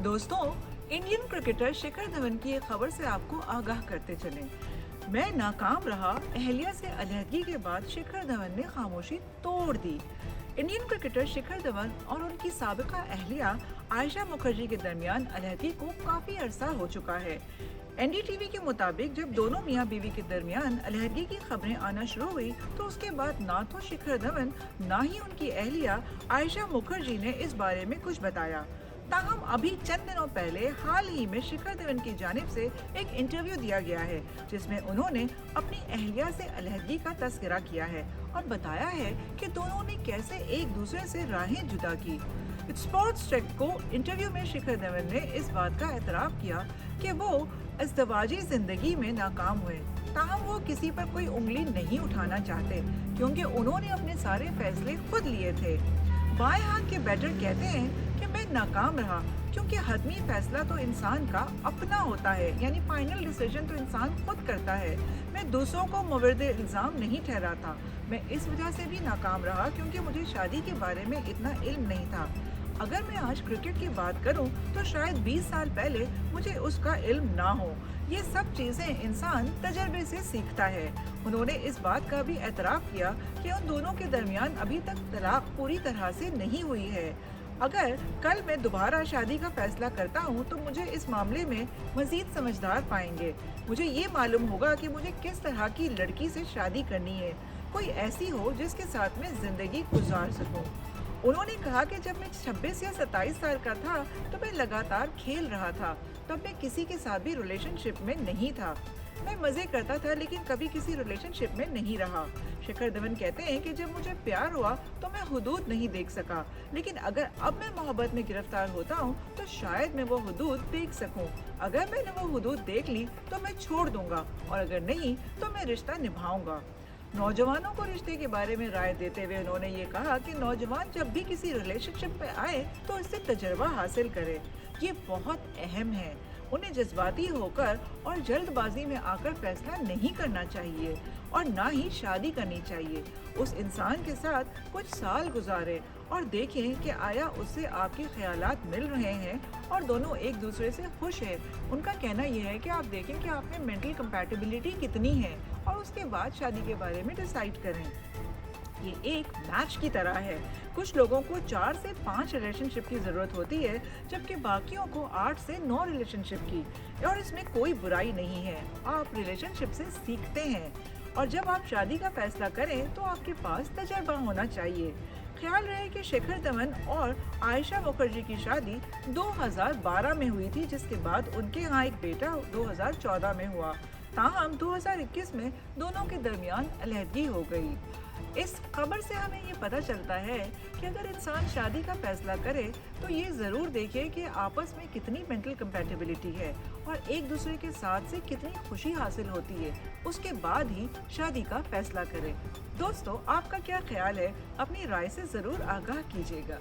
दोस्तों, Indian cricketer Shikhar Dhawan की एक खबर से आपको आगाह करते चलें। मैं नाकाम रहा, अहलिया से अलहदगी के बाद शिखर धवन ने खामोशी तोड़ दी। इंडियन क्रिकेटर शिखर धवन और उनकी साबिका अहलिया आयशा मुखर्जी के दरमियान अलहदगी को काफी अरसा हो चुका है। एनडीटीवी के मुताबिक जब दोनों मियां बीवी के दरमियान अलहदगी की खबरें आना शुरू हुई तो उसके बाद ना तो शिखर धवन ना ही उनकी अहलिया आयशा मुखर्जी ने इस बारे में कुछ बताया। ताहम अभी चंद दिनों पहले हाल ही में शिखर धवन की जानिब से एक इंटरव्यू दिया गया है जिसमें उन्होंने अपनी अहलिया से अलहदगी का तस्करा किया है और बताया है कि दोनों ने कैसे एक दूसरे से राहें जुदा की। स्पोर्ट्स ट्रैक को इंटरव्यू में शिखर धवन ने इस बात का एतराफ़ किया कि वो इज़्दिवाजी जिंदगी में नाकाम हुए। ताहम वो किसी पर कोई उंगली नहीं उठाना चाहते क्योंकि उन्होंने अपने सारे फैसले खुद लिए थे। बाएं हाथ के बैटर कहते हैं कि मैं नाकाम रहा क्योंकि हतमी फैसला तो इंसान का अपना होता है, यानी फाइनल डिसीजन तो इंसान खुद करता है। मैं दूसरों को मुवर्द इल्ज़ाम नहीं ठहराता। मैं इस वजह से भी नाकाम रहा क्योंकि मुझे शादी के बारे में इतना इल्म नहीं था। अगर मैं आज क्रिकेट की बात करूं तो शायद 20 साल पहले मुझे उसका इल्म ना हो। ये सब चीज़ें इंसान तजर्बे से सीखता है। उन्होंने इस बात का भी एतराफ़ किया कि उन दोनों के दरमियान अभी तक तलाक पूरी तरह से नहीं हुई है। अगर कल मैं दोबारा शादी का फैसला करता हूं तो मुझे इस मामले में मज़ीद समझदार पाएंगे। मुझे ये मालूम होगा कि मुझे किस तरह की लड़की से शादी करनी है, कोई ऐसी हो जिसके साथ मैं ज़िंदगी गुजार सकूं। उन्होंने कहा कि जब मैं 26 या 27 साल का था तो मैं लगातार खेल रहा था। तब मैं किसी के साथ भी रिलेशनशिप में नहीं था। मैं मज़े करता था लेकिन कभी किसी रिलेशनशिप में नहीं रहा। शिखर धवन कहते हैं कि जब मुझे प्यार हुआ तो मैं हुदूद नहीं देख सका, लेकिन अगर अब मैं मोहब्बत में गिरफ्तार होता हूँ तो शायद मैं वो हुदूद देख सकूँ। अगर मैंने वो हुदूद देख ली तो मैं छोड़ दूंगा और अगर नहीं तो मैं रिश्ता निभाऊंगा। नौजवानों को रिश्ते के बारे में राय देते हुए उन्होंने ये कहा कि नौजवान जब भी किसी रिलेशनशिप में आए तो इससे तजर्बा हासिल करे। ये बहुत अहम है। उन्हें जज्बाती होकर और जल्दबाजी में आकर फैसला नहीं करना चाहिए और ना ही शादी करनी चाहिए। उस इंसान के साथ कुछ साल गुजारें और देखें कि आया उससे आपके ख्यालात मिल रहे हैं और दोनों एक दूसरे से खुश हैं। उनका कहना यह है कि आप देखें कि आप में मेंटल कंपैटिबिलिटी कितनी है और उसके बाद शादी के बारे में डिसाइड करें। ये एक मैच की तरह है। कुछ लोगों को 4 से 5 रिलेशनशिप की ज़रूरत होती है जबकि बाकियों को 8 से 9 रिलेशनशिप की, और इसमें कोई बुराई नहीं है। आप रिलेशनशिप से सीखते हैं और जब आप शादी का फैसला करें तो आपके पास तजर्बा होना चाहिए। ख्याल रहे कि शिखर धवन और आयशा मुखर्जी की शादी 2012 में हुई थी, जिसके बाद उनके यहाँ एक बेटा 2014 में हुआ। ताहम 2021 में दोनों के दरमियान अलहदगी हो गई। इस खबर से हमें ये पता चलता है कि अगर इंसान शादी का फैसला करे तो ये ज़रूर देखे कि आपस में कितनी मेंटल कंपैटिबिलिटी है और एक दूसरे के साथ से कितनी खुशी हासिल होती है। उसके बाद ही शादी का फैसला करें। दोस्तों, आपका क्या ख्याल है? अपनी राय से ज़रूर आगाह कीजिएगा।